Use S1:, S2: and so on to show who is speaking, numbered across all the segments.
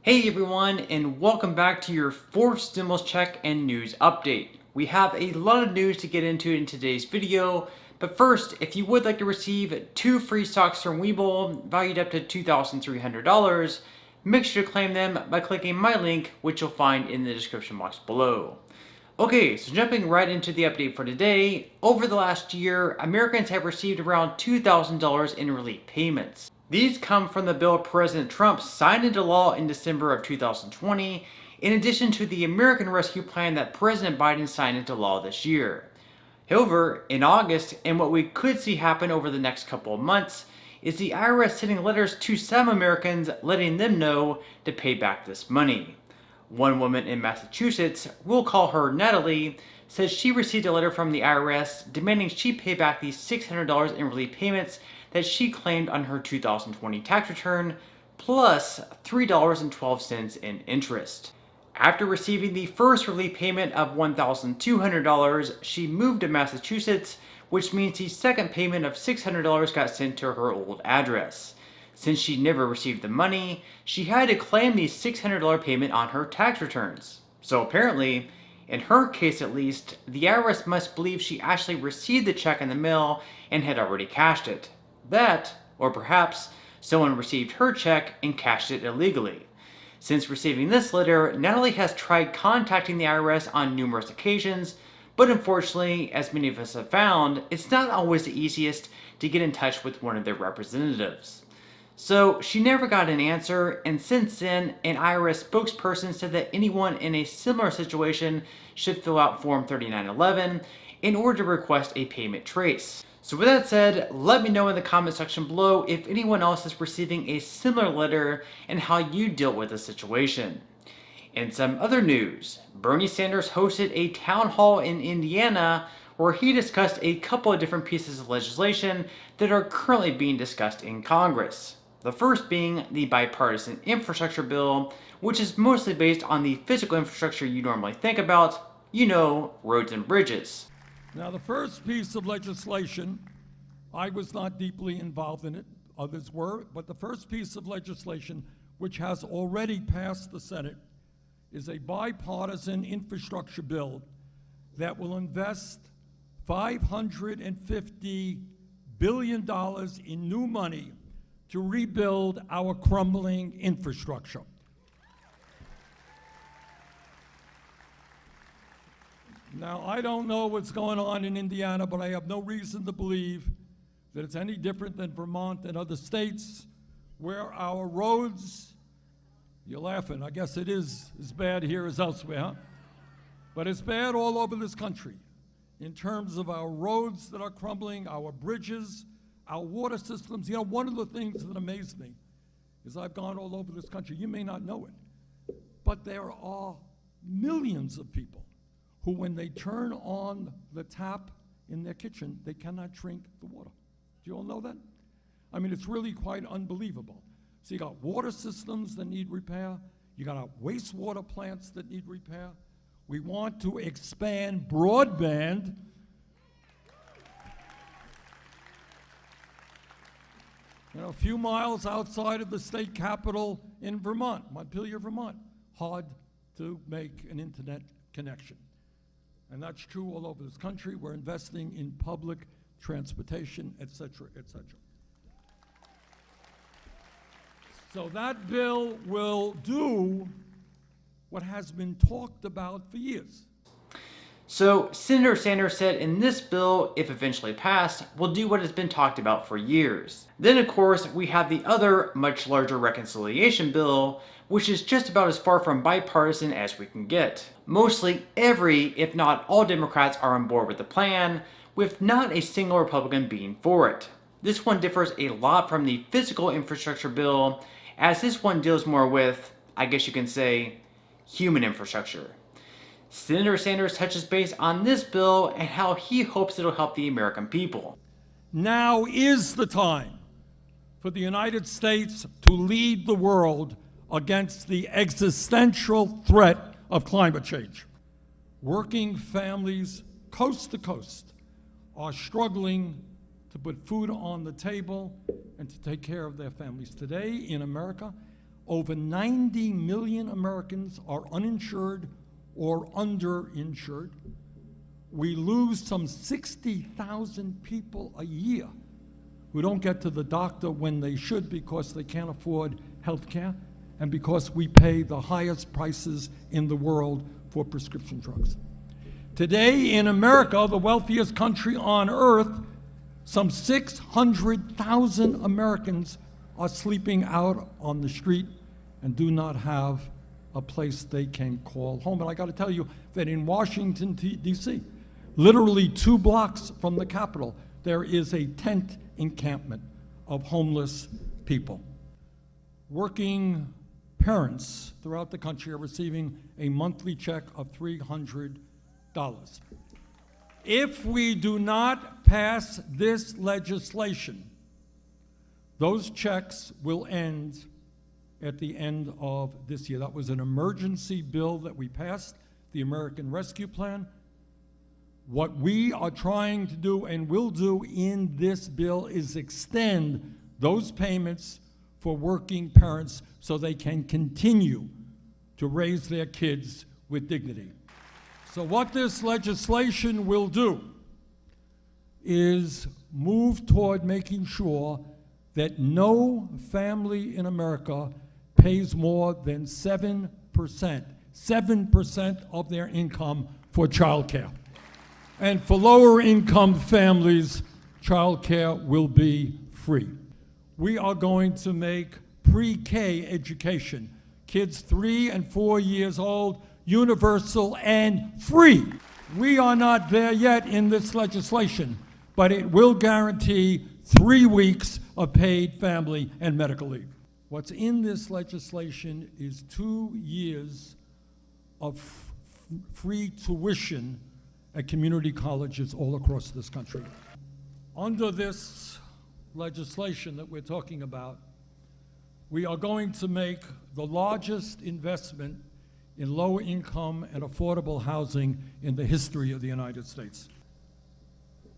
S1: Hey everyone, and welcome back to your fourth stimulus check and news update. We have a lot of news to get into in today's video, but first, if you would like to receive 2 free stocks from Webull valued up to $2,300, make sure to claim them by clicking my link, which you'll find in the description box below. Okay, so jumping right into the update for today, over the last year, Americans have received around $2,000 in relief payments. These come from the bill President Trump signed into law in December of 2020, in addition to the American Rescue Plan that President Biden signed into law this year. However, in August, and what we could see happen over the next couple of months, is the IRS sending letters to some Americans letting them know to pay back this money. One woman in Massachusetts, we'll call her Natalie, says she received a letter from the IRS demanding she pay back the $600 in relief payments that she claimed on her 2020 tax return, plus $3.12 in interest. After receiving the first relief payment of $1,200, she moved to Massachusetts, which means the second payment of $600 got sent to her old address. Since she never received the money, she had to claim the $600 payment on her tax returns. So apparently, in her case at least, the IRS must believe she actually received the check in the mail and had already cashed it. That, or perhaps, someone received her check and cashed it illegally. Since receiving this letter, Natalie has tried contacting the IRS on numerous occasions, but unfortunately, as many of us have found, it's not always the easiest to get in touch with one of their representatives. So she never got an answer, and since then, an IRS spokesperson said that anyone in a similar situation should fill out Form 3911 in order to request a payment trace. So with that said, let me know in the comment section below if anyone else is receiving a similar letter and how you deal with the situation. In some other news, Bernie Sanders hosted a town hall in Indiana where he discussed a couple of different pieces of legislation that are currently being discussed in Congress. The first being the bipartisan infrastructure bill, which is mostly based on the physical infrastructure you normally think about, roads and bridges.
S2: Now, the first piece of legislation, I was not deeply involved in it, others were, but the first piece of legislation, which has already passed the Senate, is a bipartisan infrastructure bill that will invest $550 billion in new money to rebuild our crumbling infrastructure. Now, I don't know what's going on in Indiana, but I have no reason to believe that it's any different than Vermont and other states where our roads, you're laughing, I guess it is as bad here as elsewhere, huh? But it's bad all over this country in terms of our roads that are crumbling, our bridges, our water systems. One of the things that amazed me is I've gone all over this country. You may not know it, but there are millions of people who, when they turn on the tap in their kitchen, they cannot drink the water. Do you all know that? I mean, it's really quite unbelievable. So you got water systems that need repair. You got our wastewater plants that need repair. We want to expand broadband. A few miles outside of the state capital in Vermont, Montpelier, Vermont, hard to make an internet connection. And that's true all over this country. We're investing in public transportation, et cetera, et cetera. So that bill will do what has been talked about for years.
S1: So Senator Sanders said in this bill, if eventually passed, will do what has been talked about for years. Then of course we have the other much larger reconciliation bill, which is just about as far from bipartisan as we can get. Mostly every, if not all Democrats are on board with the plan, with not a single Republican being for it. This one differs a lot from the physical infrastructure bill, as this one deals more with, I guess you can say, human infrastructure. Senator Sanders touches base on this bill and how he hopes it'll help the American people.
S2: Now is the time for the United States to lead the world against the existential threat of climate change. Working families coast to coast are struggling to put food on the table and to take care of their families. Today in America, over 90 million Americans are uninsured or underinsured. We lose some 60,000 people a year who don't get to the doctor when they should because they can't afford health care and because we pay the highest prices in the world for prescription drugs. Today in America, the wealthiest country on earth, some 600,000 Americans are sleeping out on the street and do not have a place they can call home. And I got to tell you that in Washington, D.C., literally 2 blocks from the Capitol, there is a tent encampment of homeless people. Working parents throughout the country are receiving a monthly check of $300. If we do not pass this legislation, those checks will end at the end of this year. That was an emergency bill that we passed, the American Rescue Plan. What we are trying to do and will do in this bill is extend those payments for working parents so they can continue to raise their kids with dignity. So what this legislation will do is move toward making sure that no family in America pays more than 7% of their income for child care. And for lower income families, child care will be free. We are going to make pre-K education, kids 3 and 4 years old, universal and free. We are not there yet in this legislation, but it will guarantee 3 weeks of paid family and medical leave. What's in this legislation is 2 years of free tuition at community colleges all across this country. Under this legislation that we're talking about, we are going to make the largest investment in low income and affordable housing in the history of the United States.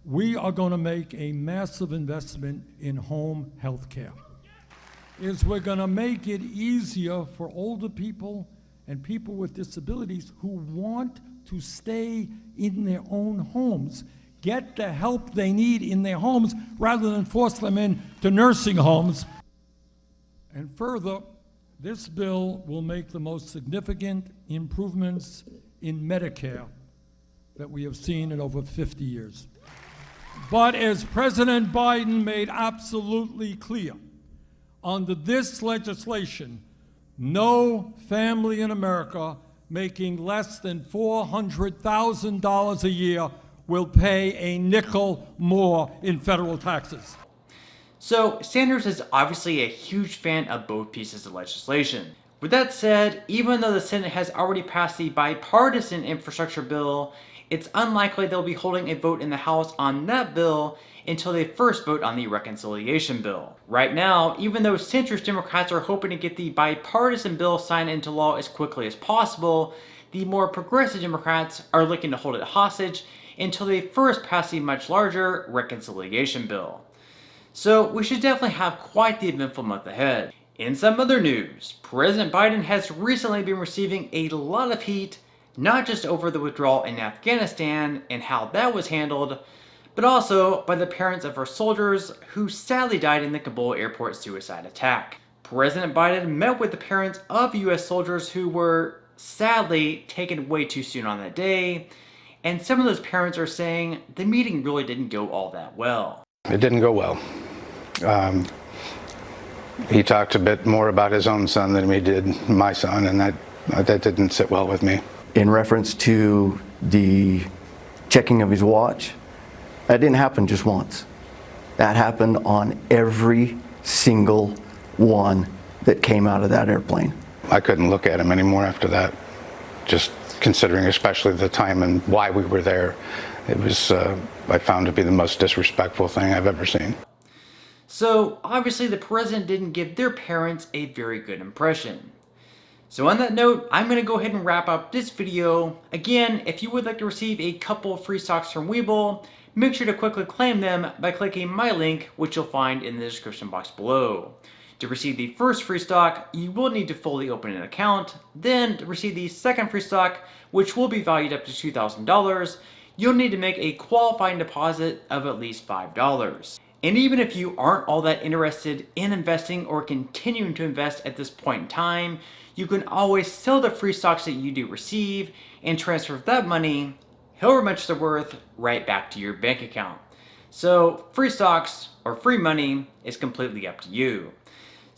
S2: We are going to make a massive investment in home health care. We're going to make it easier for older people and people with disabilities who want to stay in their own homes, get the help they need in their homes rather than force them into nursing homes. And further, this bill will make the most significant improvements in Medicare that we have seen in over 50 years. But as President Biden made absolutely clear, under this legislation, no family in America making less than $400,000 a year will pay a nickel more in federal taxes.
S1: So Sanders is obviously a huge fan of both pieces of legislation. With that said, even though the Senate has already passed the bipartisan infrastructure bill, it's unlikely they'll be holding a vote in the House on that bill until they first vote on the reconciliation bill. Right now, even though centrist Democrats are hoping to get the bipartisan bill signed into law as quickly as possible, the more progressive Democrats are looking to hold it hostage until they first pass the much larger reconciliation bill. So we should definitely have quite the eventful month ahead. In some other news, President Biden has recently been receiving a lot of heat, not just over the withdrawal in Afghanistan and how that was handled, but also by the parents of our soldiers who sadly died in the Kabul airport suicide attack. President Biden met with the parents of US soldiers who were sadly taken way too soon on that day, and some of those parents are saying the meeting really didn't go all that well.
S3: It didn't go well. He talked a bit more about his own son than he did my son, and that didn't sit well with me.
S4: In reference to the checking of his watch, that didn't happen just once. That happened on every single one that came out of that airplane.
S3: I couldn't look at him anymore after that, just considering especially the time and why we were there. It was, I found to be the most disrespectful thing I've ever seen.
S1: So obviously the president didn't give their parents a very good impression. So on that note, I'm going to go ahead and wrap up this video. Again, if you would like to receive a couple of free stocks from Webull, make sure to quickly claim them by clicking my link, which you'll find in the description box below. To receive the first free stock, you will need to fully open an account. Then, to receive the second free stock, which will be valued up to $2,000, you'll need to make a qualifying deposit of at least $5. And even if you aren't all that interested in investing or continuing to invest at this point in time, you can always sell the free stocks that you do receive and transfer that money, however much they're worth, right back to your bank account. So free stocks or free money is completely up to you.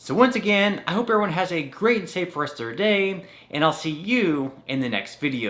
S1: So once again, I hope everyone has a great and safe rest of their day, and I'll see you in the next video.